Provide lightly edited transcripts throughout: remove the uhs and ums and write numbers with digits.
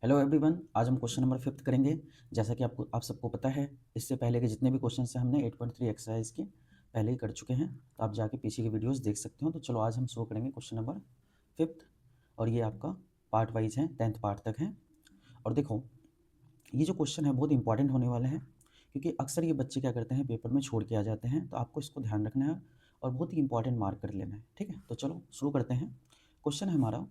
Hello everyone, आज हम question number 5 करेंगे। जैसा कि आप सबको पता है, इससे पहले के जितने भी क्वेश्चन हैं हमने 8.3 एक्सरसाइज के पहले ही कर चुके हैं, तो आप जाके पीछे की वीडियोस देख सकते हो। तो चलो आज हम शुरू करेंगे क्वेश्चन नंबर 5 और ये आपका पार्ट वाइज है, 10th पार्ट तक है। और देखो, ये जो क्वेश्चन है बहुत इंपॉर्टेंट होने वाले हैं, क्योंकि अक्सर ये बच्चे क्या करते हैं, पेपर में छोड़ के आ जाते हैं। तो आपको इसको ध्यान रखना है और बहुत ही इंपॉर्टेंट मार्क कर लेना है, ठीक है। तो चलो शुरू करते हैं। क्वेश्चन है हमारा,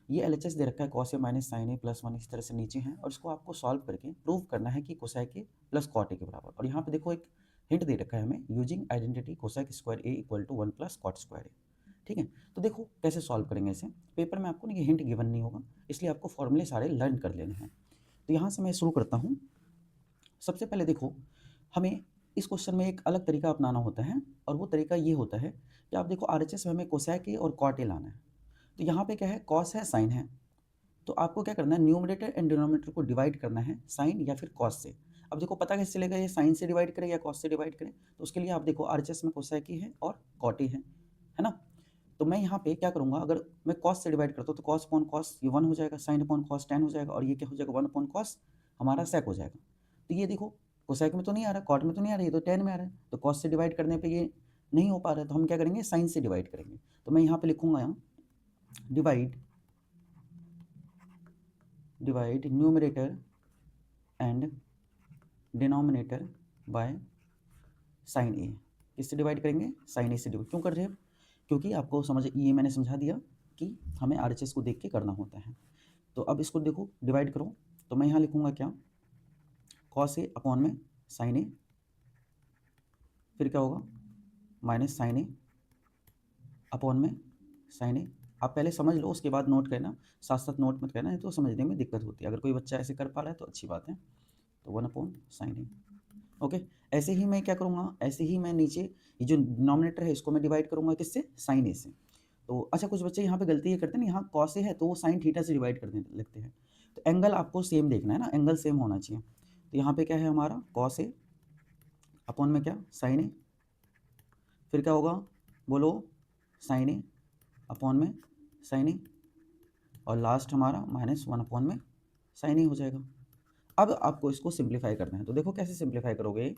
ये एलएचएस दे रखा है cos A minus sign A plus 1 इस तरह से नीचे है, और इसको आपको सॉल्व करके प्रूव करना है कि cosec A plus cot A के बराबर। और यहाँ पे देखो एक हिंट दे रखा है हमें, using identity cosec square A equal to 1 plus cot square A. ठीक है, तो देखो कैसे सॉल्व करेंगे इसे। पेपर में आपको ये हिंट गिवन नहीं होगा, इसलिए आपको फॉर्मूले सारे लर्न कर लेने हैं। तो यहाँ से मैं शुरू करता हूँ। सबसे पहले देखो, हमें इस क्वेश्चन में एक अलग तरीका अपनाना होता है, और वो तरीका ये होता है कि आप देखो आरएचएस में हमें कोसैक ए और कॉट ए लाना है। तो यहाँ पे क्या है, कॉस है साइन है, तो आपको क्या करना है, न्यूमरेटर एंड डिनोमिनेटर को डिवाइड करना है साइन या फिर कॉस से। अब देखो पता कैसे चलेगा ये साइन से डिवाइड करे या कॉस से डिवाइड करे, तो उसके लिए आप देखो आरएचएस में कोसैक ही है और कॉट ही है ना। तो मैं यहाँ पे क्या करूँगा, अगर मैं कॉस से डिवाइड करता हूँ तो कॉस अपॉन कॉस ये 1 हो जाएगा, साइन अपॉन कॉस 10 हो जाएगा, और ये क्या हो जाएगा 1 अपॉन कॉस हमारा सेक हो जाएगा। तो ये देखो कोसैक में तो नहीं आ रहा, कॉट में तो नहीं आ रहा, ये तो 10 में आ रहा है, तो कॉस से डिवाइड करने पर ये नहीं हो पा रहा है, तो हम क्या करेंगे, साइन से डिवाइड करेंगे। तो मैं यहाँ पे लिखूंगा, यहाँ divide numerator and denominator by sine A. किससे डिवाइड करेंगे, साइन ए से डिवाइड। क्यों कर रहे हैं, क्योंकि आपको समझ ये मैंने समझा दिया कि हमें आरएचएस को देख के करना होता है। तो अब इसको देखो डिवाइड करो, तो मैं यहाँ लिखूंगा क्या, कॉस ए अपॉन में साइन ए, फिर क्या होगा माइनस साइन ए अपॉन में साइन ए। आप पहले समझ लो, उसके बाद नोट करना, साथ साथ नोट मत करना है तो समझने में दिक्कत होती है। अगर कोई बच्चा ऐसे कर पा रहा है तो अच्छी बात है। तो 1 अपॉन साइन ए, ओके। ऐसे ही मैं क्या करूँगा, ऐसे ही मैं नीचे ये जो डिनोमिनेटर है इसको मैं डिवाइड करूँगा किससे, साइन ए से। तो अच्छा, कुछ बच्चे यहाँ पे गलती ये करते हैं ना, यहाँ कॉस ए है तो वो साइन थीटा से डिवाइड कर देने लगते हैं। तो एंगल आपको सेम देखना है ना, एंगल सेम होना चाहिए। तो यहाँ पे क्या है हमारा, कॉस ए अपॉन में क्या, साइन ए, फिर क्या होगा बोलो, साइन ए अपॉन में साइन ए, और लास्ट हमारा माइनस 1 अपॉन में साइन ए हो जाएगा। अब आपको इसको सिंप्लीफाई करना है, तो देखो कैसे सिंप्लीफाई करोगे।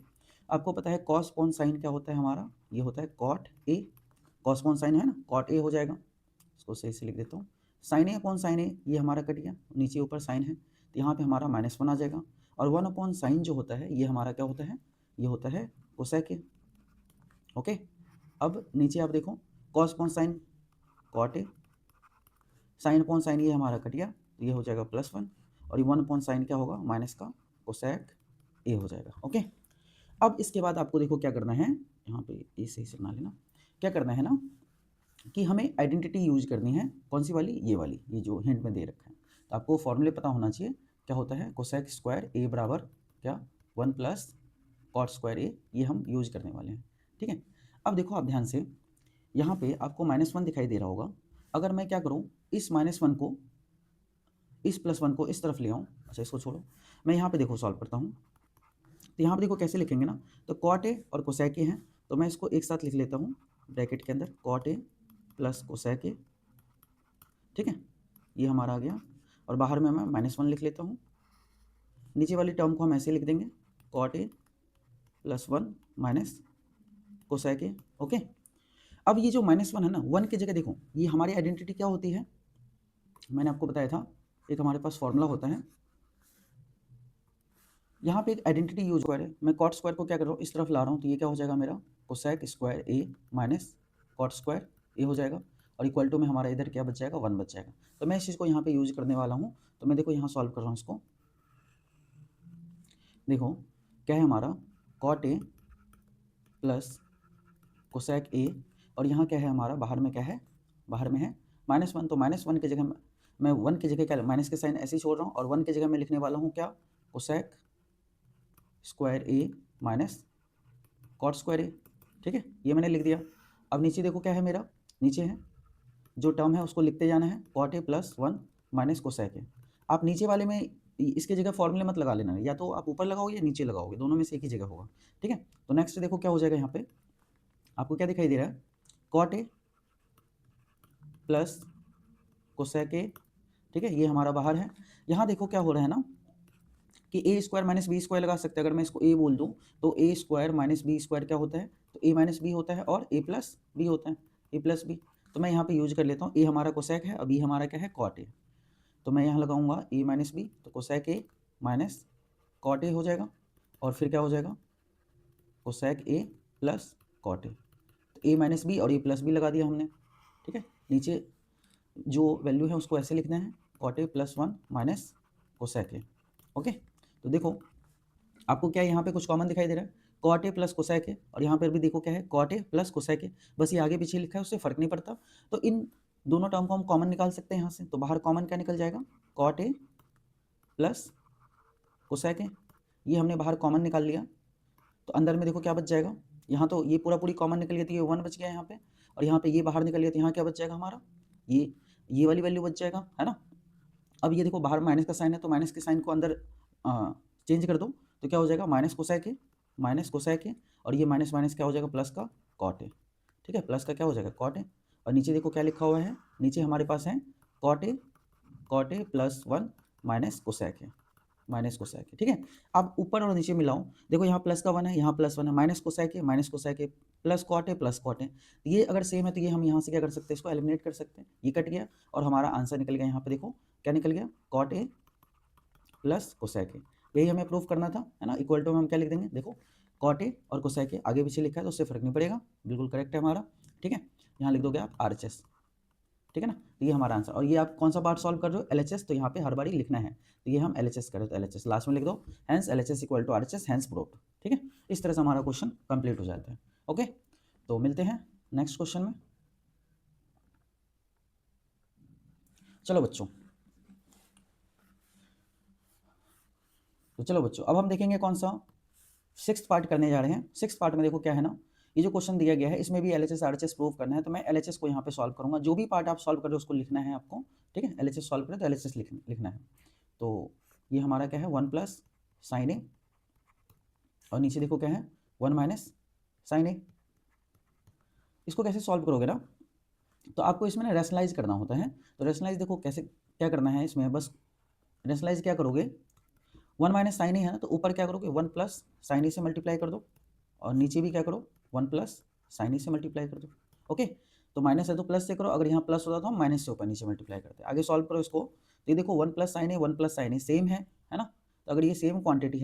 आपको पता है कॉस अपॉन साइन क्या होता है हमारा, ये होता है cot A. Cos upon sine है ना, कॉट ए हो जाएगा, इसको सही से लिख देता हूँ। साइन ए अपॉन साइन ए ये हमारा कट गया, नीचे ऊपर साइन है, तो यहाँ पे हमारा -1 आ जाएगा। और 1 अपॉन साइन जो होता है ये हमारा क्या होता है, ये होता है कोसेक ए, ओके। अब नीचे आप देखो, cos upon sine cot A, sine upon sine ये हमारा कट गया, तो ये हो जाएगा +1, और ये 1 अपॉन साइन क्या होगा, माइनस का कोसेक ए हो जाएगा, ओके। अब इसके बाद आपको देखो क्या करना है, यहाँ पे ए सही से बना लेना। क्या करना है ना, कि हमें आइडेंटिटी यूज करनी है, कौन सी वाली, ये वाली, ये जो हिंट में दे रखा है। तो आपको फॉर्मूले पता होना चाहिए, क्या होता है कोसेक स्क्वायर ए बराबर क्या, 1 प्लस कॉट स्क्वायर ए, ये हम यूज करने वाले हैं, ठीक है। अब देखो आप ध्यान से, यहाँ पे आपको -1 दिखाई दे रहा होगा। अगर मैं क्या करूँ, इस -1 को, इस +1 को इस तरफ ले आऊँ, अच्छा इसको छोड़ो, मैं यहाँ पे देखो सॉल्व करता हूँ। तो यहाँ पे देखो कैसे लिखेंगे ना, तो कॉट ए और कोसेक ए हैं, तो मैं इसको एक साथ लिख लेता हूँ ब्रैकेट के अंदर, cot A plus cosec A, ठीक है, ये हमारा आ गया। और बाहर में मैं -1 लिख लेता हूँ। नीचे वाली टर्म को हम ऐसे लिख देंगे, cot A +1 minus cosec A, okay. अब ये जो -1 है ना, 1 की जगह देखो, ये हमारी आइडेंटिटी क्या होती है, मैंने आपको बताया था, एक हमारे पास फॉर्मूला होता है, यहाँ पे एक आइडेंटिटी यूज स्क्वायर है। मैं कॉट स्क्वायर को क्या कर रहा हूँ, इस तरफ ला रहा हूँ, तो ये क्या हो जाएगा मेरा, कोसेक स्क्वायर ए माइनस कॉट स्क्वायर ए हो जाएगा, और इक्वल टू में हमारा इधर क्या बच जाएगा, 1 बच जाएगा। तो मैं इस चीज़ को यहाँ पे यूज करने वाला हूँ। तो मैं देखो यहाँ सॉल्व कर रहा हूँ इसको, देखो क्या है हमारा, cot A plus cosec A, और यहाँ क्या है हमारा, बाहर में क्या है, बाहर में है -1, तो -1 की जगह मैं 1 की जगह क्या, माइनस के साइन ऐसे ही छोड़ रहा हूँ, और 1 की जगह मैं लिखने वाला हूँ क्या, cosec square A minus cot square A, ठीक है, ये मैंने लिख दिया। अब नीचे देखो क्या है मेरा, नीचे है जो टर्म है उसको लिखते जाना है, cot A +1 minus cosec A. आप नीचे वाले में इसके जगह फॉर्मूले मत लगा लेना, या तो आप ऊपर लगाओगे या नीचे लगाओगे, दोनों में से एक ही जगह होगा, ठीक है। तो नेक्स्ट देखो क्या हो जाएगा, यहाँ पे आपको क्या दिखाई दे रहा है, cot A plus cosec A ठीक है, ये हमारा बाहर है। यहाँ देखो क्या हो रहा है ना कि ए स्क्वायर माइनस बी स्क्वायर लगा सकते हैं। अगर मैं इसको ए बोल दूँ तो ए स्क्वायर माइनस बी स्क्वायर क्या होता है, तो ए माइनस बी होता है और ए प्लस बी होता है, ए प्लस बी। तो मैं यहाँ पे यूज कर लेता हूँ, ए हमारा कोसेक है और बी हमारा क्या है, कॉट ए। तो मैं यहाँ लगाऊंगा ए माइनस बी, तो cosec A minus cot A हो जाएगा, और फिर क्या हो जाएगा, cosec A plus cot A. तो ए माइनस बी और ए प्लस बी लगा दिया हमने। ठीक है, नीचे जो वैल्यू है उसको ऐसे लिखना है, cot A plus 1 minus cosec A. Okay, तो देखो आपको क्या यहाँ पे कुछ कॉमन दिखाई दे रहा है, cot A plus cosec A, और यहाँ पर भी देखो क्या है, cot A plus cosec A. बस ये आगे पीछे लिखा है, उससे फर्क नहीं पड़ता। तो इन दोनों टर्म को हम कॉमन निकाल सकते हैं यहाँ से। तो बाहर कॉमन क्या निकल जाएगा, cot A plus cosec A, ये हमने बाहर कॉमन निकाल लिया। तो अंदर में देखो क्या बच जाएगा, यहाँ तो ये पूरा पूरी कॉमन निकल गई थी, ये 1 बच गया यहाँ पे, और यहाँ पे ये बाहर निकल गया, तो यहाँ क्या बच जाएगा हमारा, ये वाली वैल्यू बच जाएगा, है ना। अब ये देखो बाहर माइनस का साइन है, तो माइनस के साइन को अंदर चेंज कर दो, तो क्या हो जाएगा, माइनस कोसेक ए, और ये माइनस माइनस क्या हो जाएगा, प्लस का कॉट ए। ठीक है, प्लस का क्या हो जाएगा, कॉट ए। और नीचे देखो क्या लिखा हुआ है, नीचे हमारे पास है cot A plus 1 minus cosec A, ठीक है। अब ऊपर और नीचे मिलाओ, देखो यहाँ प्लस का 1 है, यहाँ प्लस 1 है, minus cosec A plus cot A. ये अगर सेम है तो ये हम यहाँ से क्या कर सकते हैं, इसको एलिमिनेट कर सकते हैं, ये कट गया और हमारा आंसर निकल गया। यहाँ पे देखो क्या निकल गया, cot A plus cosec A. यही हमें प्रूफ करना था, है ना। इक्वल टू में हम क्या लिख देंगे, देखो कॉट ए और कोसेक ए आगे पीछे लिखा है तो उससे फर्क नहीं पड़ेगा, बिल्कुल करेक्ट है हमारा। ठीक है, यहाँ लिख दोगे आप RHS, ठीक है ना। तो ये हमारा आंसर। और ये आप कौन सा पार्ट सॉल्व कर रहे हो, LHS, तो यहाँ पे हर बारी लिखना है। तो ये हम LHS करें तो LHS लास्ट में लिख दो, hence LHS equal to RHS, hence proved. ठीक है, इस तरह से हमारा क्वेश्चन कंप्लीट हो जाता है। ओके, तो मिलते हैं नेक्स्ट क्वेश्चन में। चलो बच्चों, अब हम देखेंगे कौन सा, 6th पार्ट करने जा रहे हैं। 6th पार्ट में देखो क्या है ना, ये जो क्वेश्चन दिया गया है इसमें भी LHS RHS प्रूव करना है। तो मैं LHS को यहाँ पे सॉल्व करूँगा, जो भी पार्ट आप सॉल्व कर रहे हो उसको लिखना है आपको। ठीक है, LHS सॉल्व करें तो LHS लिखना है। तो ये हमारा क्या है, 1 प्लस साइन ए, और नीचे देखो क्या है, 1 माइनस साइन ए। इसको कैसे सॉल्व करोगे ना, तो आपको इसमें ना रैशनलाइज करना होता है। तो रैशनलाइज देखो कैसे क्या करना है इसमें, बस रैशनलाइज क्या करोगे, 1 माइनस साइन ए है ना, तो ऊपर क्या करोगे, 1 प्लस साइन ए से मल्टीप्लाई कर दो, और नीचे भी क्या करो, 1 प्लस साइन ए से मल्टीप्लाई कर दो। ओके, तो माइनस है तो प्लस से करो, अगर यहाँ प्लस होता तो हम माइनस से ऊपर नीचे मल्टीप्लाई करते हैं। आगे सॉल्व करो इसको, तो ये देखो 1 प्लस साइन ए सेम है ना। तो अगर ये सेम क्वांटिटी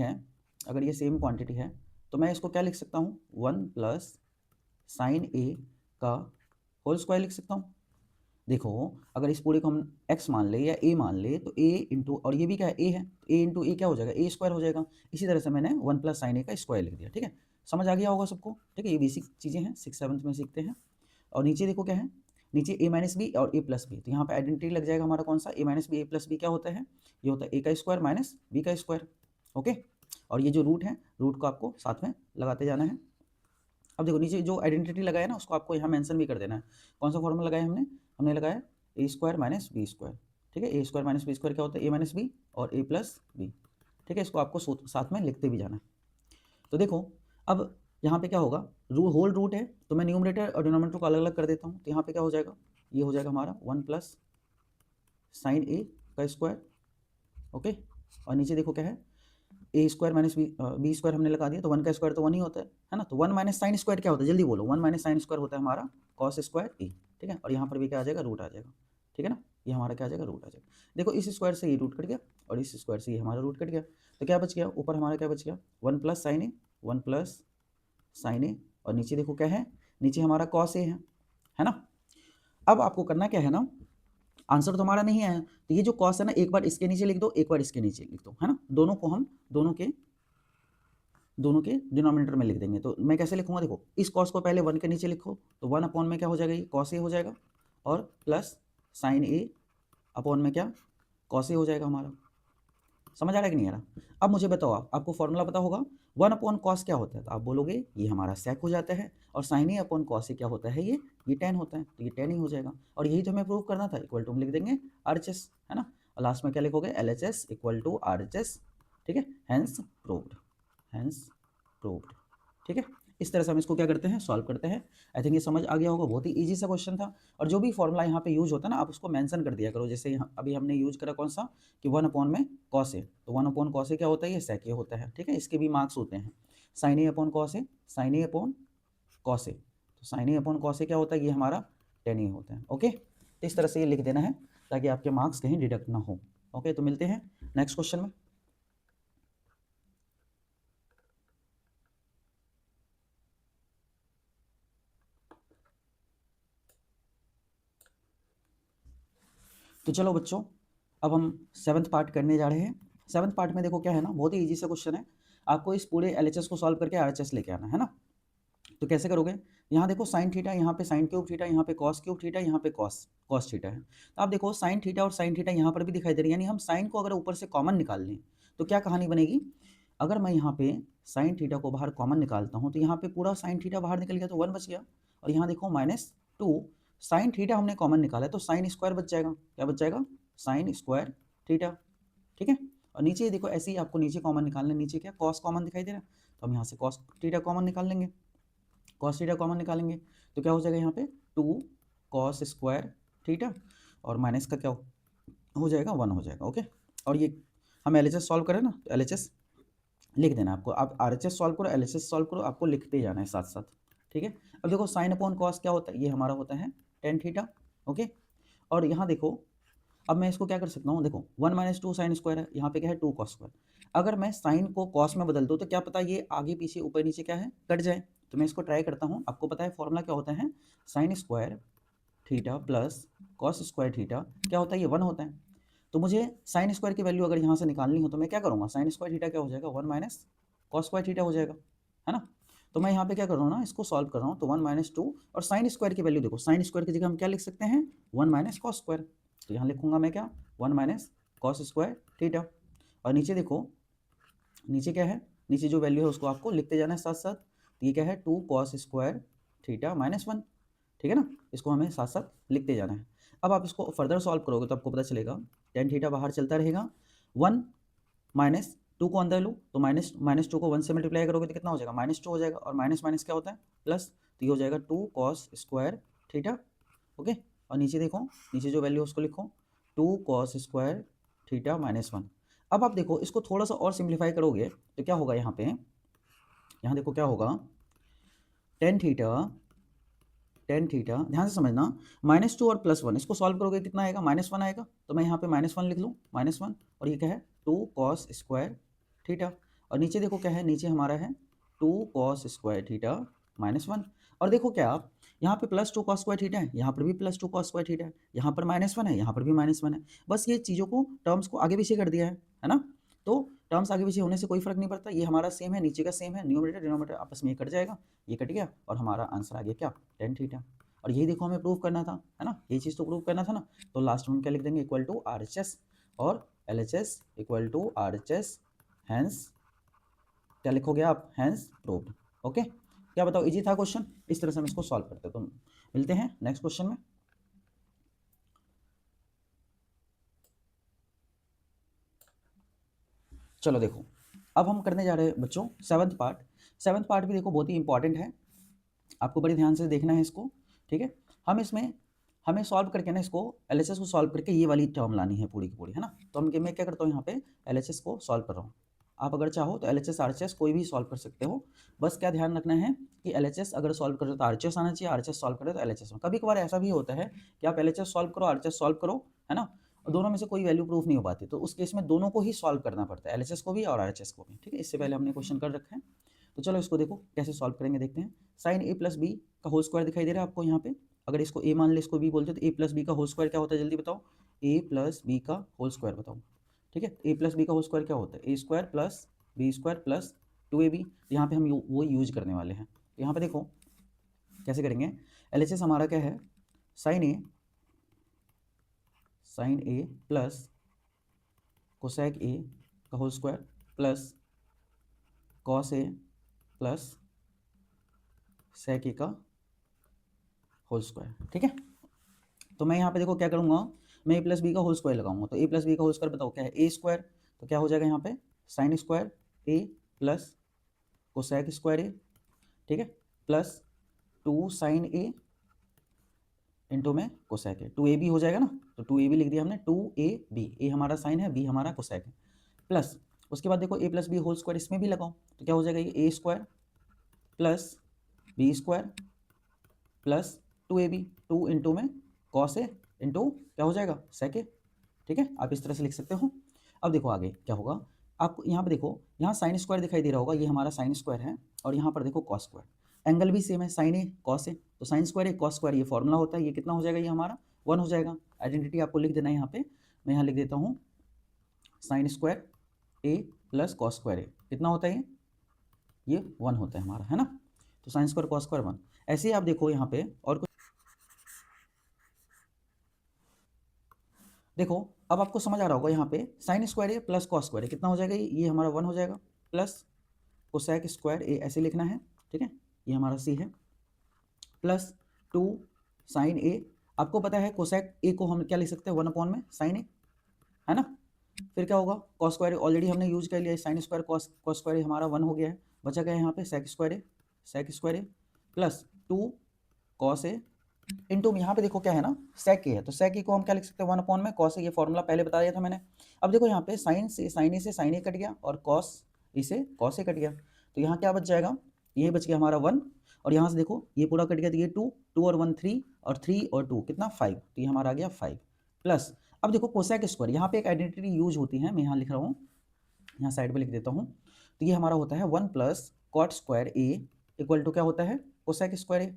है, तो मैं इसको क्या लिख सकता हूँ, 1 प्लस साइन ए का होल स्क्वायर लिख सकता हूँ। देखो अगर इस पूरे को हम x मान ले या a मान ले, तो a इंटू, और ये भी क्या है, a है, a इंटू ए क्या हो जाएगा, a स्क्वायर हो जाएगा। इसी तरह से मैंने 1 प्लस साइन ए का स्क्वायर लिख दिया। ठीक है, समझ आ गया होगा सबको। ठीक है, ये बेसिक चीज़ें हैं, 6th-7th में सीखते हैं। और नीचे देखो क्या है, नीचे a माइनस बी और a प्लस बी, तो यहाँ पर आइडेंटिटी लग जाएगा हमारा कौन सा, a minus B, a plus B क्या होता है, ये होता है a का स्क्वायर माइनस b का स्क्वायर। ओके, और ये जो रूट है, रूट को आपको साथ में लगाते जाना है। अब देखो नीचे जो आइडेंटिटी लगाया ना, उसको आपको यहाँ मेंशन भी कर देना है। कौन सा फॉर्मूला लगाया हमने लगाया ए स्क्वायर माइनस बी स्क्वायर। ठीक है, ए स्क्वायर माइनस बी स्क्वायर क्या होता है, ए माइनस बी और ए प्लस बी। ठीक है, इसको आपको साथ में लिखते भी जाना है। तो देखो अब यहाँ पे क्या होगा, होल रूट है, तो मैं न्यूमरेटर और डिनोमिनेटर को अलग अलग कर देता हूँ। तो यहाँ पे क्या हो जाएगा, ये हो जाएगा हमारा 1 प्लस साइन ए का स्क्वायर। ओके, और नीचे देखो क्या है, ए स्क्वायर माइनस बी स्क्वायर हमने लगा दिया, तो 1 का स्क्वायर तो 1 ही होता है ना। तो 1 माइनस साइन स्क्वायर क्या होता है, जल्दी बोलो, 1 माइनस साइन स्क्वायर होता है हमारा कॉस स्क्वायर ए। ठीक है, और यहाँ पर भी क्या आ जाएगा, रूट आ जाएगा। ठीक है ना, ये हमारा क्या आ जाएगा, रूट आ जाएगा। देखो इस स्क्वायर से ये रूट कट गया और इस स्क्वायर से ये हमारा रूट कट गया, तो क्या बच गया, ऊपर हमारा क्या बच गया, 1 प्लस साइन ए, 1 प्लस साइन ए, और नीचे देखो क्या है, नीचे हमारा कॉस ए है ना। अब आपको करना क्या है ना, आंसर तो हमारा नहीं आया, तो ये जो कॉस है ना, एक बार इसके नीचे लिख दो, एक बार इसके नीचे लिख दो, है ना। दोनों को हम दोनों के डिनोमिनेटर में लिख देंगे। तो मैं कैसे लिखूंगा, देखो इस कॉस को पहले 1 के नीचे लिखो, तो 1 अपॉन में क्या हो जाएगा, ये कॉस ए हो जाएगा, और प्लस साइन ए अपॉन में क्या, कॉस ए हो जाएगा हमारा। समझ आ रहा है कि नहीं आ रहा। अब मुझे बताओ, आपको फॉर्मूला पता होगा, 1 अपॉन कॉस क्या होता है, तो आप बोलोगे ये हमारा सेक हो जाता है, और sign A upon cos A क्या होता है, ये टेन होता है, तो ये 10 ही हो जाएगा। और यही तो हमें प्रूव करना था, इक्वल टू हम लिख देंगे RHS, है ना। और लास्ट में क्या लिखोगे, LHS इक्वल टू RHS। ठीक है, हैंस प्रूव्ड। ठीक है, इस तरह से हम इसको क्या करते हैं, सॉल्व करते हैं। आई थिंक ये समझ आ गया होगा, बहुत ही ईजी सा क्वेश्चन था। और जो भी फॉर्मूला यहाँ पे यूज होता है ना, आप उसको मेंशन कर दिया करो। जैसे अभी हमने यूज करा कौन सा, कि 1 में कॉस ए, तो 1 कॉस ए क्या होता है, ये सेक ए होता है, ठीक है। इसके भी मार्क्स होते हैं, sign A upon cos A, sign A upon cos A, तो sign A upon cos A क्या होता है, ये हमारा टेन ए होता है। ओके, तो इस तरह से ये लिख देना है ताकि आपके मार्क्स कहीं डिडक्ट ना हो। ओके, तो मिलते हैं नेक्स्ट क्वेश्चन में। तो चलो बच्चों, अब हम 7th पार्ट करने जा रहे हैं। 7th पार्ट में देखो क्या है ना, बहुत ही ईजी सा क्वेश्चन है। आपको इस पूरे LHS को सॉल्व करके RHS लेके आना है ना। तो कैसे करोगे, यहाँ देखो साइन थीटा, यहाँ पे साइन क्यूब थीटा, यहाँ पे कॉस क्यूब थीटा, यहाँ पे कॉस थीटा है। तो आप देखो साइन थीटा और साइन थीटा यहाँ पर भी दिखाई दे रही है, यानी हम साइन को अगर ऊपर से कॉमन निकाल लें तो क्या कहानी बनेगी। अगर मैं यहाँ पे साइन थीटा को बाहर कॉमन निकालता हूँ तो यहाँ पे पूरा साइन थीटा बाहर निकल गया तो 1 बच गया। और यहाँ देखो -2 साइन थीटा हमने कॉमन निकाला है तो साइन स्क्वायर बच जाएगा। क्या बच जाएगा, साइन स्क्वायर थीटा, ठीक है। और नीचे देखो ऐसे ही आपको नीचे कॉमन निकालना है, नीचे क्या कॉस कॉमन दिखाई दे रहा है, तो हम यहाँ से कॉस थीटा कॉमन निकाल लेंगे, कॉस थीटा कॉमन निकालेंगे तो क्या हो जाएगा यहाँ पे 2 कॉस स्क्वायर थीटा, और माइनस का क्या हो जाएगा 1 हो जाएगा। ओके, और ये हम LHS सॉल्व करें ना, तो LHS लिख देना आपको। आप RHS सॉल्व करो, LHS सॉल्व करो, आपको लिखते जाना है साथ साथ, ठीक है। अब देखो साइन अपॉन कॉस क्या होता है, ये हमारा होता है टेन थीटा। ओके, और यहाँ देखो अब मैं इसको क्या कर सकता हूँ, देखो 1 - 2 साइन स्क्वायर है, यहाँ पे क्या है 2 कॉस स्क्वायर। अगर मैं साइन को कॉस में बदल दूँ तो क्या पता ये आगे पीछे ऊपर नीचे क्या है, कट जाए। तो मैं इसको ट्राई करता हूँ। आपको पता है फॉर्मूला क्या होता है, sine square theta plus cos square theta क्या होता है, ये 1 होता है। तो मुझे साइन स्क्वायर की वैल्यू अगर यहाँ से निकालनी हो तो मैं क्या करूँगा, साइन स्क्वायर थीटा क्या हो जाएगा 1 - कॉस स्क्वायर थीटा हो जाएगा, है ना। तो मैं यहाँ पे क्या कर रहा हूँ ना, इसको सॉल्व कर रहा हूँ, तो 1 - 2 और साइन स्क्वायर की वैल्यू देखो, साइन स्क्वायर की जगह हम क्या लिख सकते हैं 1 - कॉस स्क्वायर। तो यहाँ लिखूंगा मैं क्या 1 - कॉस स्क्वायर थीटा। और नीचे देखो, नीचे क्या है, नीचे जो वैल्यू है उसको आपको लिखते जाना है साथ साथ। तो ये क्या है 2 कॉस स्क्वायर थीटा -1, ठीक है ना। इसको हमें साथ साथ लिखते जाना है। अब आप इसको फर्दर सॉल्व करोगे तो आपको पता चलेगा टेन थीटा बाहर चलता रहेगा, 1 - 2 को अंदर लो तो -2 को 1 से मल्टीप्लाई करोगे तो कितना हो जाएगा -2 हो जाएगा, और माइनस माइनस क्या होता है प्लस, तो ये हो जाएगा 2 कॉस स्क्वायर थीटा। ओके, और नीचे देखो, नीचे जो वैल्यू है उसको लिखो 2 कॉस स्क्वायर थीटा -1। अब आप देखो इसको थोड़ा सा और सिंप्लीफाई करोगे तो क्या होगा, यहाँ पे यहाँ देखो क्या होगा, टेन थीटा ध्यान से समझना, -2 और +1 इसको सॉल्व करोगे कितना आएगा -1 आएगा। तो मैं यहाँ पे -1 लिख लूँ, -1, और ये क्या है 2 कॉस स्क्वायर थीटा। और नीचे देखो क्या है, नीचे हमारा है 2 कॉस स्क्वायर थीटा -1। और देखो क्या आप यहाँ पे +2 कॉस स्क्वायर थीटा है, यहाँ पर भी +2 कॉस स्क्वायर थीटा है, यहाँ पर -1 है, यहाँ पर भी -1 है। बस ये चीज़ों को, टर्म्स को आगे पीछे कर दिया है ना। तो टर्म्स आगे पीछे होने से कोई फर्क नहीं पड़ता, ये हमारा सेम है, नीचे का सेम है, न्यूमरेटर डिनोमिनेटर आपस में ये कट जाएगा, ये कट गया, और हमारा आंसर आ गया क्या टेन थीटा। और यही देखो हमें प्रूव करना था, है ना, यही चीज़ तो प्रूव करना था ना। तो लास्ट में हम क्या लिख देंगे, इक्वल टू RHS और LHS equal to RHS, hence क्या लिखोगे आप, हैंस प्रूव्ड। ओके, क्या बताओ, इजी था क्वेश्चन। इस तरह से हम इसको सॉल्व करते हैं। तो मिलते हैं नेक्स्ट क्वेश्चन में। चलो देखो, अब हम करने जा रहे हैं बच्चों 7th पार्ट। 7th पार्ट भी देखो बहुत ही इंपॉर्टेंट है, आपको बड़े ध्यान से देखना है इसको, ठीक है। हम इसमें हमें सॉल्व करके ना, इसको LHS को सॉल्व करके ये वाली टर्म लानी है पूरी की पूरी, है ना। तो मैं क्या करता हूँ, यहाँ पे LHS को सॉल्व कर रहा हूँ। आप अगर चाहो तो LHS RHS कोई भी सॉल्व कर सकते हो। बस क्या ध्यान रखना है कि LHS अगर सॉल्व करो तो RHS आना चाहिए, RHS सॉल्व करो तो LHS। कभी कभार ऐसा भी होता है कि आप LHS सॉल्व करो, RHS सॉल्व करो, है ना, और दोनों में से कोई वैल्यू प्रूफ नहीं हो पाती, तो उस केस में दोनों को ही सॉल्व करना पड़ता है, LHS को भी और RHS को भी, ठीक है। इससे पहले हमने क्वेश्चन कर रखा है। तो चलो इसको देखो कैसे सॉल्व करेंगे, देखते हैं। साइन A + B का होल स्क्वायर दिखाई दे रहा है आपको यहाँ पे। अगर इसको A मान ले, इसको B बोलते, तो A + B का होल स्क्वायर क्या होता है, जल्दी बताओ। A + B का होल स्क्वायर बताओ, ठीक है। A + B का होल स्क्वायर क्या होता है, A² + B² + 2AB। यहाँ पे हम वो यूज करने वाले हैं। यहाँ पे देखो कैसे करेंगे, LHS हमारा क्या है, sine A plus cosec A का whole square plus cos A plus sec A का होल स्क्वायर, ठीक है। तो मैं यहाँ पे देखो क्या करूँगा, मैं A + B का होल स्क्वायर लगाऊंगा। तो A + B का होल स्क्वायर बताओ क्या है, A²। तो क्या हो जाएगा यहाँ पे sine square A plus cosec square A ठीक है, प्लस 2 साइन ए इंटू में कोसेक ए, 2ab हो जाएगा ना, तो 2ab लिख दिया हमने, 2ab, ए हमारा साइन है, बी हमारा कोसेक है, प्लस उसके बाद देखो a plus B whole square इसमें भी लगाओ, तो क्या हो जाएगा, ये A square plus B square plus 2ab, 2 into में कॉस ए इंटू क्या हो जाएगा, सेक ए। ठीक है, आप इस तरह से लिख सकते हो। अब देखो आगे क्या होगा, आपको यहाँ पे देखो, यहाँ साइन स्क्वायर दिखाई दे रहा होगा, ये हमारा साइन स्क्वायर है, और यहाँ पर देखो कॉस स्क्वायर, एंगल भी सेम है, साइन ए कॉस ए, तो साइन स्क्वायर ए कॉस स्क्वायर ये फॉर्मूला होता है, ये कितना हो जाएगा, ये हमारा 1 हो जाएगा। आइडेंटिटी आपको लिख देना है यहाँ पे, मैं यहाँ लिख देता हूँ, sine square A plus cos square ए कितना होता है, ये 1 होता है हमारा, है ना। तो साइन स्क्वायर कॉस स्क्वायर 1, ऐसे ही आप देखो यहाँ पे और कुछ देखो, अब आपको समझ आ रहा होगा, यहाँ पे sine square A plus cos square ए कितना हो जाएगा, ये हमारा 1 हो जाएगा, प्लस कोसेक स्क्वायर ए ऐसे लिखना है, ठीक है, ये हमारा सी है, प्लस 2 साइन ए, आपको पता है कोसेक ए को हम क्या लिख सकते हैं, 1 अपॉन में साइन ए, है ना। फिर क्या होगा, कॉस स्क्वायर ऑलरेडी हमने यूज कर लिया, साइन स्क्वायर कॉस स्क्वायर हमारा 1 हो गया है, बचा गया है यहाँ पे sec square A plus 2 cos A into में यहाँ पे देखो क्या है ना, सेक ए है, तो सेक ए को हम क्या लिख सकते हैं, 1 अपॉन में कॉस ए, ये फॉर्मूला पहले बता दिया था मैंने। अब देखो यहाँ पे साइन ए से साइन ए कट गया, और कॉस ए से कॉस ए कट गया, तो यहाँ क्या बच जाएगा, ये बच गया हमारा 1, और यहाँ से देखो ये पूरा कट गया, तो ये 2 और 1 3, और 3 और 2 कितना 5, तो ये हमारा आ गया 5 प्लस। अब देखो कोसेक स्क्वायर, यहाँ पे एक आइडेंटिटी यूज होती है, मैं यहाँ लिख रहा हूँ, यहाँ साइड पे लिख देता हूँ, तो ये हमारा होता है 1 plus cot square A equal to क्या होता है, कोसेक स्क्वायर ए,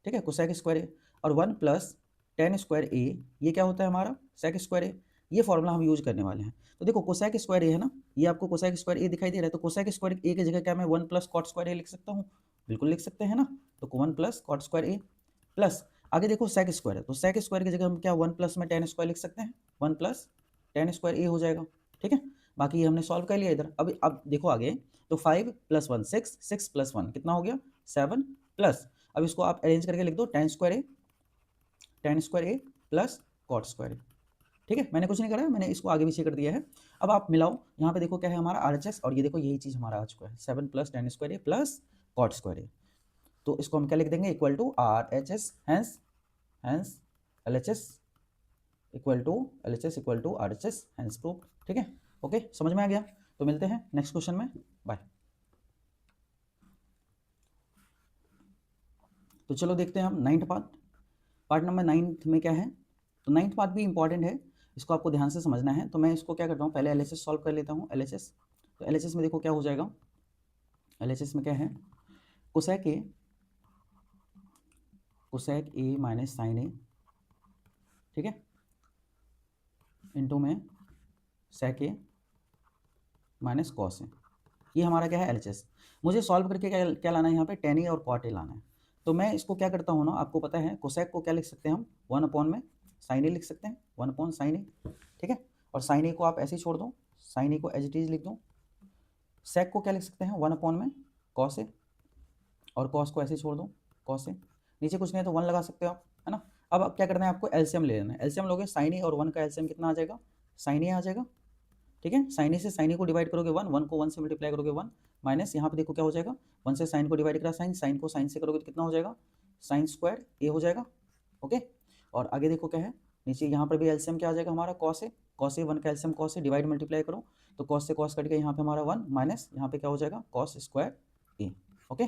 ठीक है, कोसेक स्क्वायर ए, और 1 प्लस टेन स्क्वायर ए, ये क्या होता है हमारा सेक स्क्वायर ए, ये फॉर्मूला हम यूज करने वाले हैं। तो देखो कोसेक स्क्वायर ए है ना, ये आपको कोसेक स्क्वायर ए दिखाई दे रहा है, तो कोसेक स्क्वायर ए की जगह क्या मैं 1 प्लस कॉट स्क्वायर ए लिख सकता हूँ, बिल्कुल लिख सकते हैं ना, तो 1 plus cot square A plus आगे देखो सेक स्क्वायर है, तो सेक स्क्वायर की जगह हम क्या 1 प्लस में टेन स्क्वायर लिख सकते हैं, 1 प्लस टेन स्क्वायर ए हो जाएगा, ठीक है। बाकी ये हमने सॉल्व कर लिया इधर। अब देखो आगे, तो 5 प्लस 1 6, 6 प्लस 1 कितना हो गया 7 प्लस, अब इसको आप अरेंज करके लिख दो, ten square A plus cot square A, ठीक है, मैंने कुछ नहीं करा है, मैंने इसको आगे पीछे कर दिया है। अब आप मिलाओ, यहाँ पे देखो क्या है हमारा RHS, और ये देखो यही चीज़ हमारा आ चुका है, 7 plus tan square A plus cot square A, तो इसको हम क्या लिख देंगे, equal to RHS, hence LHS equal to RHS, hence proof, ठीक है। ओके, समझ में आ गया, तो मिलते हैं नेक्स्ट क्वेश्चन में, बाय। तो चलो देखते हैं हम 9th पार्ट नंबर 9th में क्या है, तो 9th पार्ट भी इंपॉर्टेंट है, इसको आपको ध्यान से समझना है। तो मैं इसको क्या करता हूँ, पहले LHS सॉल्व कर लेता हूँ, LHS, तो LHS में देखो क्या हो जाएगा, LHS में क्या है, कोसेक ए माइनस साइन ए, ठीक है, इंटू में सेक ए माइनस कॉस ए, ये हमारा क्या है LHS। मुझे सॉल्व करके क्या लाना है, यहाँ पे टेन ए और कॉट ए लाना है। तो मैं इसको क्या करता हूँ ना, आपको पता है कोसेक को क्या लिख सकते हैं हम, 1 अपॉन में साइन ए लिख सकते हैं, 1 अपॉन साइन ए, ठीक है, और साइन ए को आप ऐसे ही छोड़ दो, साइन ए को एज इट इज लिख दो। सेक को क्या लिख सकते हैं, 1 अपॉन में कॉस ए, और कॉस को ऐसे ही छोड़ दो, कॉस ए, नीचे कुछ नहीं है तो 1 लगा सकते हो आप, है ना। अब क्या करना है आपको, एलसीएम ले लेना है, एलसीएम लोगे, साइन ए और 1 का एलसीएम कितना आ जाएगा, साइन ए आ जाएगा, ठीक है। साइन ए से साइन ए को डिवाइड करोगे 1, 1 को 1 से मल्टीप्लाई करोगे 1, माइनस यहाँ पे देखो क्या हो जाएगा, 1 से साइन को डिवाइड करा साइन, साइन को साइन से करोगे तो कितना हो जाएगा, साइन स्क्वायर ए हो जाएगा, ओके। और आगे देखो क्या है, नीचे यहाँ पर भी एलसीएम क्या आ जाएगा हमारा, कॉस ए 1 का LCM cos A, divide multiply करो तो कॉस से कॉस कट गया, यहाँ पे हमारा 1 माइनस यहाँ पे क्या हो जाएगा, कॉस स्क्वायर ए, ओके।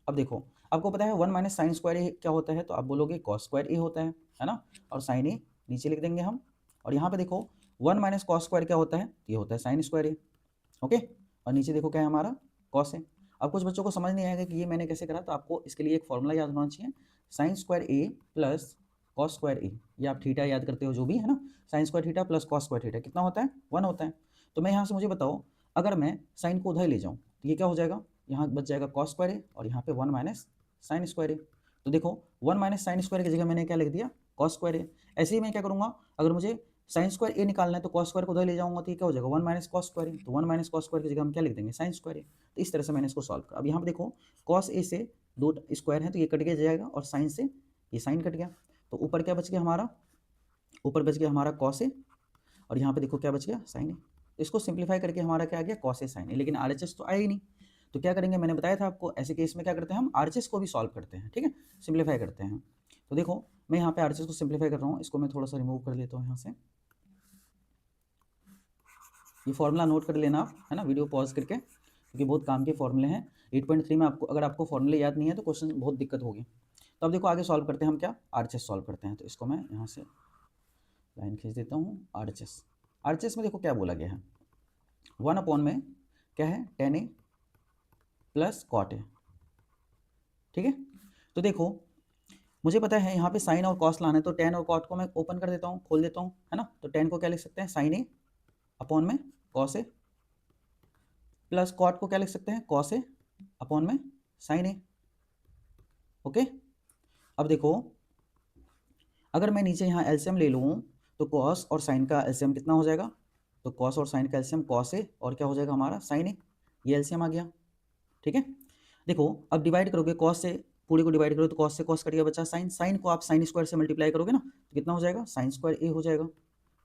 अब देखो आपको पता है 1 माइनस साइन स्क्वायर ए क्या होता है, तो आप बोलोगे कॉस स्क्वायर ए होता है ना, और साइन ए नीचे लिख देंगे हम, और यहाँ पे देखो 1 माइनस कॉस स्क्वायर क्या होता है, ये होता है साइन स्क्वायर ए, ओके, और नीचे देखो क्या है हमारा कॉस है। अब कुछ बच्चों को समझ नहीं आएगा कि ये मैंने कैसे करा, तो आपको इसके लिए एक फॉर्मूला याद होना चाहिए, sine square A plus cos square ए, ये आप थीटा याद करते हो जो भी है ना, sine square theta plus cos square theta कितना होता है, 1 होता है। तो मैं यहाँ से मुझे बताओ, अगर मैं साइन को उधर ले जाऊँ तो ये क्या हो जाएगा, यहाँ बच जाएगा कॉस स्क्वायर ए, और यहाँ पे 1 माइनस साइन स्क्वायर ए, तो देखो 1 माइनस साइन स्क्वायर की जगह मैंने क्या लिख दिया, कॉस स्क्वायर ए। ऐसे ही मैं क्या करूँगा, अगर मुझे साइन स्क्वायर ए निकालना है तो कॉस स्क्वायर को उधर ले जाऊंगा, तो ये क्या हो जाएगा 1 माइनस कॉस स्क्वायर ए, तो 1 माइनस कॉस स्क्वायर की जगह हम क्या लिख देंगे, साइन स्क्वायर ए। तो इस तरह से मैंने इसको सॉल्व किया। अब यहाँ पे देखो कॉस ए से 2 स्क्वायर है तो ये कट के जाएगा, और साइन से ये साइन कट गया, तो ऊपर क्या बच गया हमारा, ऊपर बच गया हमारा कॉस ए, और यहाँ पे देखो क्या बच गया साइन ए। इसको सिंप्लीफाई करके हमारा क्या आ गया, कॉस ए साइन ए, लेकिन RHS तो आया ही नहीं। तो क्या करेंगे, मैंने बताया था आपको, ऐसे केस में क्या करते हैं हम आरएचएस को भी सॉल्व करते हैं, ठीक है, सिंप्लीफाई करते हैं। तो देखो मैं यहाँ पे आरएचएस को सिंप्लीफाई कर रहा हूँ, इसको मैं थोड़ा सा रिमूव कर लेता हूँ यहाँ से। ये फॉर्मूला नोट कर लेना आप, है ना, वीडियो पॉज करके, क्योंकि बहुत काम के फॉर्मूले हैं। 8.3 में आपको, अगर आपको फॉर्मूले याद नहीं है तो क्वेश्चन बहुत दिक्कत होगी। तो अब देखो आगे सॉल्व करते हैं हम, क्या आरएचएस सॉल्व करते हैं। तो इसको मैं यहाँ से लाइन खींच देता हूँ। आरएचएस, आरएचएस में देखो क्या बोला गया है, 1 अपॉन में क्या है, tan a plus cot A, ठीक है। तो देखो मुझे पता है यहाँ पे साइन और कॉस लाना है, तो tan और कॉट को मैं ओपन कर देता हूँ, खोल देता हूँ, है ना। तो tan को क्या लिख सकते हैं, साइन ए अपॉन में कॉस ए, प्लस कॉट को क्या लिख सकते हैं, कॉस ए अपॉन में साइन ए। ओके, अब देखो अगर मैं नीचे यहाँ एलसीएम ले लूँ तो कॉस और साइन का एलसीएम कितना हो जाएगा, तो कॉस और साइन का एलसीएम कॉस ए और क्या हो जाएगा हमारा साइन ए, ये एलसीएम आ गया, ठीक है। देखो अब डिवाइड करोगे, कॉस से पूरे को डिवाइड करो तो कॉस से कॉस कट गया, बचा साइन, साइन को आप साइन स्क्वायर से मल्टीप्लाई करोगे ना तो कितना हो जाएगा, साइन स्क्वायर ए हो जाएगा,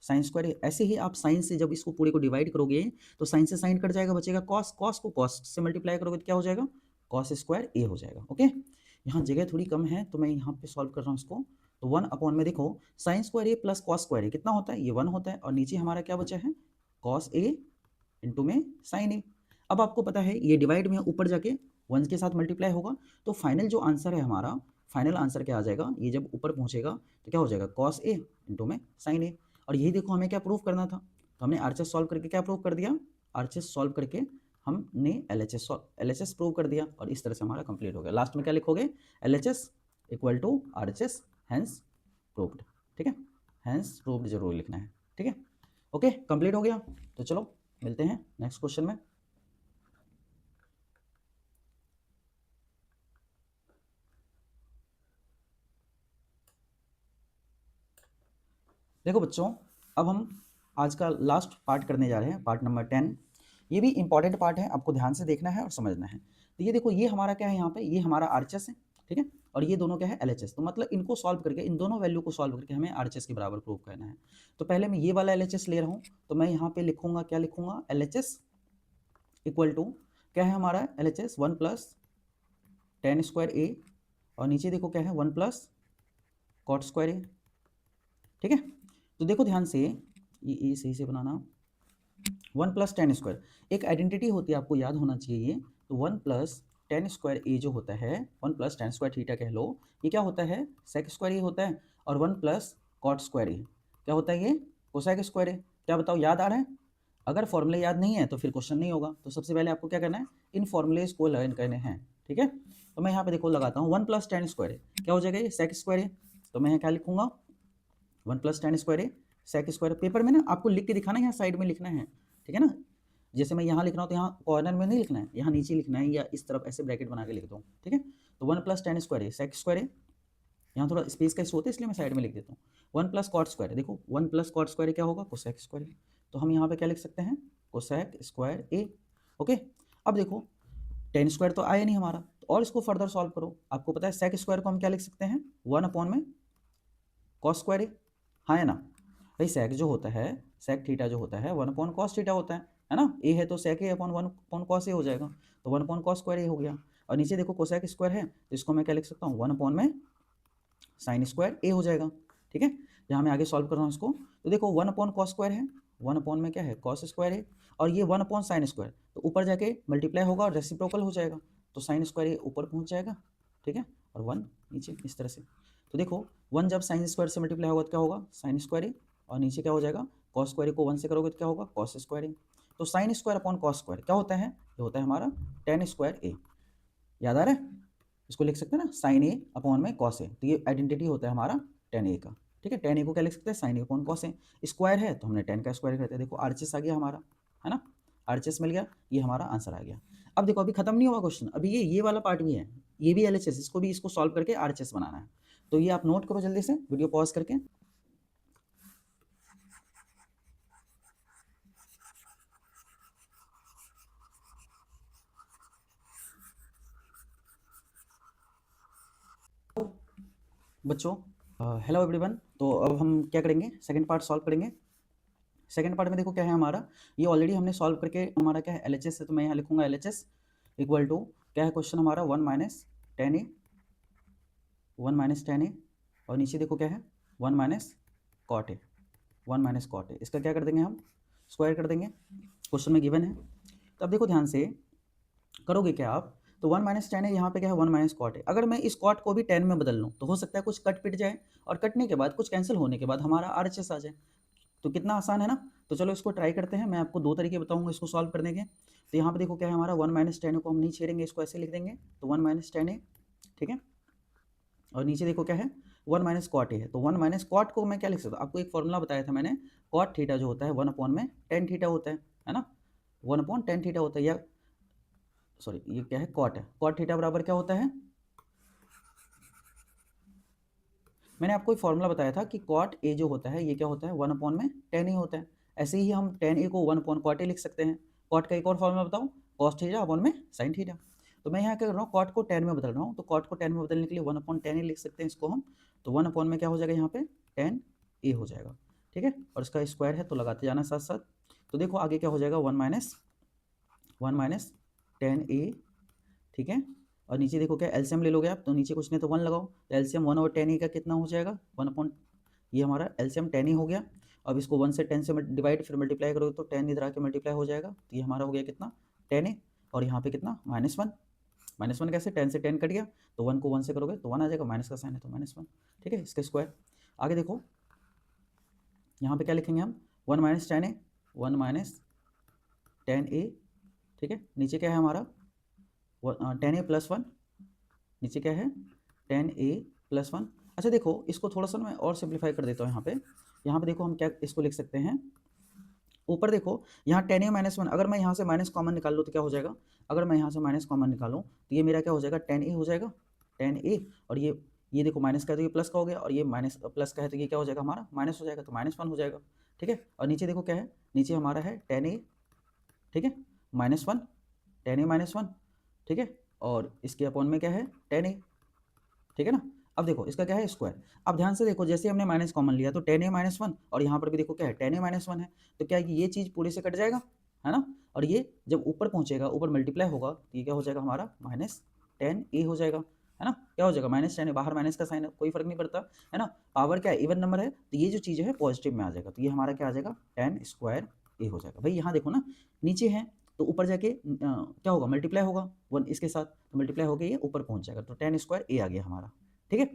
साइन स्क्वायर ए। ऐसे ही आप साइन से जब इसको पूरे को डिवाइड करोगे तो साइन से साइन कट जाएगा, बचेगा कॉस, कॉस को कॉस से मल्टीप्लाई करोगे तो क्या हो जाएगा, कॉस स्क्वायर ए हो जाएगा। ओके, यहाँ जगह थोड़ी कम है तो मैं यहाँ पे सॉल्व कर रहा हूँ इसको। तो 1 अपॉन में देखो sine square A plus cos square ए कितना होता है, ये 1 होता है, और नीचे हमारा क्या बचा है, कॉस ए इंटू में साइन ए। अब आपको पता है ये डिवाइड में ऊपर जाके 1 के साथ मल्टीप्लाई होगा, तो फाइनल जो आंसर है हमारा, फाइनल आंसर क्या आ जाएगा, ये जब ऊपर पहुंचेगा तो क्या हो जाएगा, कॉस ए इंटू में साइन ए। और यही देखो हमें क्या प्रूव करना था, तो हमने आरएचएस सॉल्व करके क्या प्रूव कर दिया, आरएचएस सॉल्व करके हमने एलएचएस प्रूव कर दिया, और इस तरह से हमारा कंप्लीट हो गया। लास्ट में क्या लिखोगे, LHS equal to RHS hence proved, ठीक है, हैंस प्रूव्ड जरूर लिखना है, ठीक है। ओके, कंप्लीट हो गया। तो चलो मिलते हैं नेक्स्ट क्वेश्चन में। देखो बच्चों, अब हम आज का लास्ट पार्ट करने जा रहे हैं, पार्ट नंबर 10। ये भी इंपॉर्टेंट पार्ट है, आपको ध्यान से देखना है और समझना है। तो ये देखो, ये हमारा क्या है, यहाँ पे ये हमारा आरएचएस है, ठीक है, और ये दोनों क्या है, एलएचएस। तो मतलब इनको सॉल्व करके, इन दोनों वैल्यू को सॉल्व करके हमें आरएचएस के बराबर प्रूव करना है। तो पहले मैं ये वाला एलएचएस ले रहा हूँ, तो मैं यहाँ पे लिखूंगा, क्या लिखूंगा, एलएचएस इक्वल टू क्या है हमारा, एलएचएस 1 प्लस tan स्क्वायर ए, और नीचे देखो क्या है, 1 प्लस कॉट स्क्वायर ए, ठीक है। तो देखो ध्यान से, ये सही से बनाना, 1 प्लस tan स्क्वायर, एक आइडेंटिटी होती है, आपको याद होना चाहिए ये। तो 1 प्लस tan स्क्वायर ए जो होता है, 1 प्लस tan स्क्वायर थीटा कह लो, ये क्या होता है, सेक स्क्वायर ए होता है, और 1 प्लस कॉट स्क्वायर ए क्या होता है, ये कोसेक स्क्वायर ए। क्या बताओ, याद आ रहा है? अगर फॉर्मूले याद नहीं है तो फिर क्वेश्चन नहीं होगा। तो सबसे पहले आपको क्या करना है, इन फॉर्मूलेज को लर्न करने हैं, ठीक है। तो मैं यहाँ पे देखो लगाता हूँ, 1 प्लस tan स्क्वायर ए क्या हो जाएगा, ये सेक स्क्वायर ए। तो मैं क्या लिखूंगा, 1 प्लस tan स्क्वायर ए सेक स्क्वायर। पेपर में ना आपको लिख के दिखाना है, यहाँ साइड में लिखना है, ठीक है ना। जैसे मैं यहाँ लिख रहा हूँ तो यहाँ कॉर्नर में नहीं लिखना है, यहाँ नीचे लिखना है, या इस तरफ ऐसे ब्रैकेट बना के लिख दो, ठीक है। तो 1 प्लस tan स्क्वायर ए सेक स्क्वायर ए, यहाँ थोड़ा स्पेस का इशू होता है इसलिए मैं साइड में लिख देता हूँ। 1 प्लस कॉट स्क्वायर, देखो 1 प्लस कॉट स्क्वायर क्या होगा, कोसेक स्क्वायर। तो हम यहाँ पे क्या लिख सकते हैं, कोसेक स्क्वायर ए। ओके, अब देखो tan स्क्वायर तो आया नहीं हमारा, तो और इसको फर्दर सॉल्व करो। आपको पता है सेक स्क्वायर को हम क्या लिख सकते हैं, 1 अपॉन में कॉस स्क्वायर ए, हाँ है ना भाई। सेक जो होता है, सेक थीटा जो होता है 1 अपॉन कॉस थीटा होता है ना। ए है तो सेक ए अपॉन 1 अपॉन कॉस ए हो जाएगा, तो 1 अपॉन कॉस स्क्वायर ए हो गया। और नीचे देखो कोसेक स्क्वायर है, तो इसको मैं क्या लिख सकता हूँ, 1 अपॉन में साइन स्क्वायर ए हो जाएगा, ठीक है। यहाँ मैं आगे सॉल्व कर रहा हूँ इसको, तो देखो 1 अपॉन कॉस स्क्वायर है, 1 अपॉन में क्या है, कॉस स्क्वायर है, और ये 1 अपॉन साइन स्क्वायर, तो ऊपर जाके मल्टीप्लाई होगा और रेसिप्रोकल हो जाएगा, तो साइन स्क्वायर ए ऊपर पहुँच जाएगा, ठीक है, और 1 नीचे, इस तरह से। तो देखो 1 जब साइन स्क्वायर से मल्टीप्लाई होगा तो क्या होगा, साइन स्क्वायर ए, और नीचे क्या हो जाएगा, कॉस स्क्वायर को 1 से करोगे तो क्या होगा, कॉस स्क्वायर ए। तो sine square upon cos square क्या होता है, ये होता है हमारा tan स्क्वायर ए। याद आ रहा है? इसको लिख सकते हैं ना, साइन ए अपॉन में कॉस ए। तो ये आइडेंटिटी होता है हमारा tan ए का, ठीक है। tan ए को क्या लिख सकते हैं, sign A upon cos A. Square है तो हमने tan का स्क्वायर करते हैं। देखो आरएचएस आ गया हमारा, है ना, आरएचएस मिल गया, ये हमारा आंसर आ गया। अब देखो अभी खत्म नहीं हुआ क्वेश्चन, अभी ये वाला पार्ट भी है, ये भी एलएचएस, इसको सॉल्व करके आरएचएस बनाना है। तो ये आप नोट करो जल्दी से, वीडियो पॉज करके। बच्चों हेलो एवरीवन, तो अब हम क्या करेंगे, सेकंड पार्ट सॉल्व करेंगे। सेकंड पार्ट में देखो क्या है हमारा, ये ऑलरेडी हमने सॉल्व करके, हमारा क्या है, एलएचएस है, तो मैं यहाँ लिखूंगा एलएचएस इक्वल टू क्या है क्वेश्चन हमारा 1 minus ten a, 1 minus ten a, और नीचे देखो क्या है 1 minus cot A, 1 minus cot a. इसका क्या कर देंगे हम, स्क्वायर कर देंगे, क्वेश्चन में गिवन है। तो अब देखो ध्यान से करोगे क्या आप, तो 1 माइनस टेन है, यहाँ पे क्या है 1 माइनस कॉट है। अगर मैं इस कॉट को भी 10 में बदल लूँ तो हो सकता है कुछ कट पिट जाए, और कटने के बाद कुछ कैंसिल होने के बाद हमारा RHS आ जाए। तो कितना आसान है ना। तो चलो इसको ट्राई करते हैं, मैं आपको दो तरीके बताऊंगा इसको सॉल्व करने के। तो यहाँ पे देखो क्या है हमारा 1 माइनस टेन को हम नहीं छेड़ेंगे, इसको ऐसे लिख देंगे, तो 1 माइनस टेन है, ठीक है। और नीचे देखो क्या है 1 माइनस कॉट है, तो 1 माइनस कॉट को मैं क्या लिख सकता हूँ, आपको एक फॉर्मूला बताया था मैंने, कॉट थीटा जो होता है 1 अपॉन में टेन थीटा होता है ना, 1 अपॉन टेन थीटा होता है, या सॉरी ये क्या है कॉट है, कॉट थीटा बराबर क्या होता है, मैंने आपको एक फॉर्मूला बताया था कि कॉट ए जो होता है ये क्या होता है 1 अपॉन में टेन ए होता है। ऐसे ही हम टेन ए को 1 अपॉन कॉट ए लिख सकते हैं। कॉट का एक और फॉर्मूला बताऊँ, कॉस थीटा अपॉन में साइन थीटा। तो मैं यहाँ क्या कर रहा हूँ, कॉट को 10 में बदल रहा हूँ, तो कॉट को 10 में बदलने के लिए 1 अपॉन टेन ए लिख सकते हैं इसको हम। तो 1 अपॉन में क्या हो जाएगा यहाँ पे टेन ए हो जाएगा, ठीक है। और इसका स्क्वायर है तो लगाते जाना साथ साथ। तो देखो आगे क्या हो जाएगा 1 माइनस टेन ए, ठीक है। और नीचे देखो क्या एलसीएम ले लोगे आप, तो नीचे कुछ नहीं तो 1 लगाओ, तो एलसीएम 1 और टेन ए का कितना हो जाएगा 1 अपॉन, ये हमारा एलसीएम 10 ही हो गया। अब इसको 1 से 10 से डिवाइड फिर मल्टीप्लाई करोगे तो 10 इधर आके मल्टीप्लाई हो जाएगा, तो ये हमारा हो गया कितना 10 ए, और यहाँ पे कितना -1, -1 कैसे 10 से 10 कट गया, तो 1 को 1 से करोगे तो 1 आ जाएगा, माइनस का साइन है तो -1, ठीक है। इसका स्क्वायर आगे देखो यहाँ पे क्या लिखेंगे हम 1 minus ten a, 1 minus ten ए, ठीक है। नीचे क्या है हमारा 10 ए प्लस 1, नीचे क्या है 10 ए प्लस 1। अच्छा देखो इसको थोड़ा सा मैं और सिंप्लीफाई कर देता हूँ। यहाँ पे देखो हम क्या इसको लिख सकते हैं, ऊपर देखो यहाँ 10 ए माइनस 1, अगर मैं यहाँ से माइनस कॉमन निकाल लूँ तो क्या हो जाएगा, अगर मैं यहाँ से माइनस कॉमन निकालूँ तो ये मेरा क्या हो जाएगा 10 ए हो जाएगा, 10 ए। और ये देखो माइनस का है तो ये प्लस का हो गया, और ये माइनस प्लस का है तो ये क्या हो जाएगा हमारा माइनस हो जाएगा, तो -1 हो जाएगा, ठीक है। और नीचे देखो क्या है, नीचे हमारा है 10 ए, ठीक है, -1, 10 ए -1, ठीक है। और इसके अपॉन में क्या है 10 ए, ठीक है ना। अब देखो इसका क्या है स्क्वायर। अब ध्यान से देखो जैसे हमने माइनस कॉमन लिया तो 10 ए -1, और यहाँ पर भी देखो क्या है 10 ए -1 है, तो क्या है कि ये चीज़ पूरे से कट जाएगा, है ना। और ये जब ऊपर पहुँचेगा, ऊपर मल्टीप्लाई होगा, तो ये क्या हो जाएगा हमारा -10 ए हो जाएगा, है ना। क्या हो जाएगा -10 ए, बाहर माइनस का साइन है कोई फर्क नहीं पड़ता, है ना। पावर क्या है इवन नंबर है, तो ये जो चीज़ है पॉजिटिव में आ जाएगा, तो ये हमारा क्या आ जाएगा 10 स्क्वायर ए हो जाएगा। भाई यहाँ देखो ना नीचे है तो ऊपर जाके क्या होगा मल्टीप्लाई होगा 1 इसके साथ, तो मल्टीप्लाई होकर ये ऊपर पहुँच जाएगा, तो 10 स्क्वायर ए आ गया हमारा, ठीक है।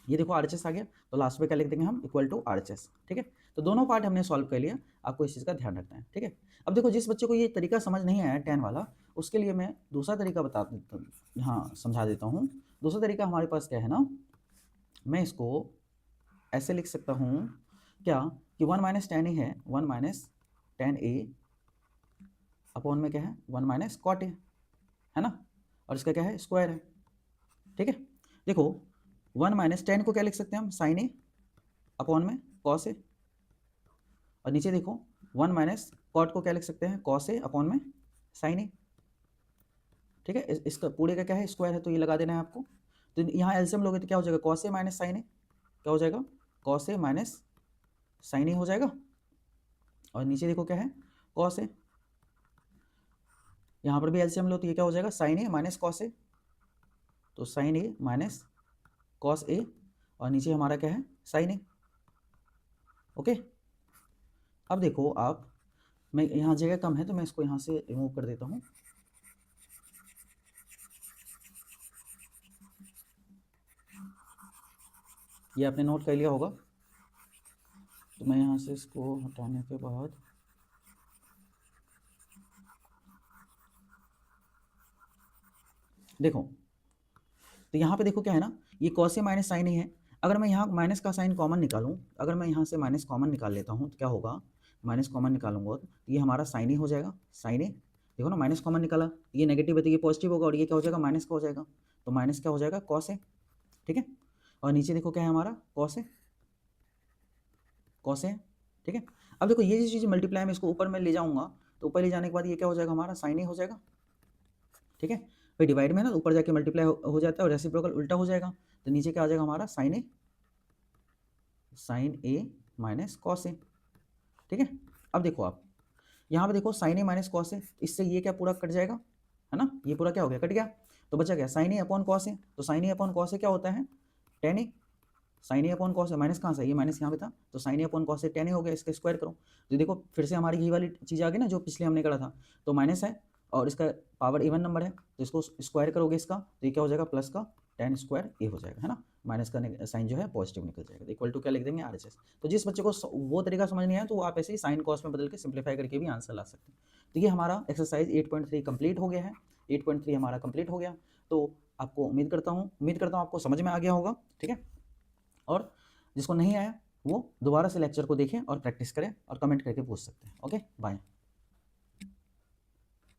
ये देखो RHS आ गया, तो लास्ट में क्या लिख देंगे हम इक्वल टू RHS, ठीक है। तो दोनों पार्ट हमने सॉल्व कर लिया, आपको इस चीज़ का ध्यान रखना है, ठीक है। अब देखो जिस बच्चे को ये तरीका समझ नहीं आया 10 वाला, उसके लिए मैं दूसरा तरीका बता देता हूँ, हाँ समझा देता हूँ। दूसरा तरीका हमारे पास क्या है ना, मैं इसको ऐसे लिख सकता हूँ क्या कि 1 माइनस टेन ए है, 1 माइनस टेन ए अपॉन में क्या है 1 माइनस कॉट ए, है ना। और इसका क्या है स्क्वायर है, ठीक है। देखो 1 माइनस टेन को क्या लिख सकते हैं हम साइन ए अपॉन में कॉस ए, और नीचे देखो 1 माइनस कॉट को क्या लिख सकते हैं कॉस ए अपॉन में साइन ए, ठीक है। इसका पूरे का क्या है स्क्वायर है, तो ये लगा देना है आपको। तो यहाँ एलसीएम लोगे तो क्या हो जाएगा कॉस ए माइनस साइन ए, क्या हो जाएगा कॉस ए माइनस साइन ए हो जाएगा। और नीचे देखो क्या है कॉस ए, यहाँ पर भी एलसीएम लो तो ये क्या हो जाएगा sign A minus cos A, तो sign A minus cos A, और नीचे हमारा क्या है साइन ए, ओके। अब देखो आप, मैं यहाँ जगह कम है तो मैं इसको यहाँ से रिमूव कर देता हूँ। ये आपने नोट कर लिया होगा, तो मैं यहाँ से इसको हटाने के बाद देखो, तो यहाँ पे देखो क्या है ना, ये कॉस ए माइनस साइन ए है। अगर मैं यहाँ माइनस का साइन कॉमन निकालूँ, अगर मैं यहाँ से माइनस कॉमन निकाल लेता हूँ तो क्या होगा, माइनस कॉमन निकालूंगा तो ये हमारा साइन ए हो जाएगा, साइन ए। देखो ना माइनस कॉमन निकाला, ये नेगेटिव है तो ये पॉजिटिव होगा, और ये क्या हो जाएगा माइनस का हो जाएगा, तो माइनस क्या हो जाएगा कॉस ए, ठीक है। और नीचे देखो क्या है हमारा कॉस ए, कॉस ए, ठीक है। अब देखो ये चीज़ मल्टीप्लाई में इसको ऊपर में ले जाऊंगा, तो ऊपर ले जाने के बाद ये क्या हो जाएगा हमारा साइन ए हो जाएगा, ठीक है। भाई डिवाइड में ना ऊपर जाके मल्टीप्लाई हो जाता है, और रेसिप्रोकल उल्टा हो जाएगा, तो नीचे क्या आ जाएगा हमारा sign A minus cos A, ठीक है। अब देखो आप यहाँ पे देखो sign A minus cos A, इससे ये क्या पूरा कट जाएगा, है ना, ये पूरा क्या हो गया, कट गया, तो बचा क्या sign A upon cos A. तो sign A upon cos A क्या होता है, ten A. Sign A upon cos A, minus कहाँ से, ये माइनस यहाँ पे था, तो sign A upon cos A ten ए हो गया, इसका स्क्वायर करो। तो देखो फिर से हमारी ये वाली चीज़ आ गई ना जो पिछले हमने करा था, तो माइनस है और इसका पावर इवन नंबर है, तो इसको स्क्वायर करोगे इसका, तो ये क्या हो जाएगा, प्लस का टेन स्क्वायर ए हो जाएगा, है ना, माइनस का साइन जो है पॉजिटिव निकल जाएगा, इक्वल टू क्या लिख देंगे, RHS। तो जिस बच्चे को वो तरीका समझ नहीं आया तो आप ऐसे ही साइन कॉस में बदल के सिंप्लीफाई करके भी आंसर ला सकते हैं। तो ये हमारा एक्सरसाइज 8.3 कंप्लीट हो गया है, 8.3 हमारा कंप्लीट हो गया। तो आपको उम्मीद करता हूँ आपको समझ में आ गया होगा, ठीक है। और जिसको नहीं आया वो दोबारा से लेक्चर को देखें और प्रैक्टिस करें और कमेंट करके पूछ सकते हैं। Okay, bye.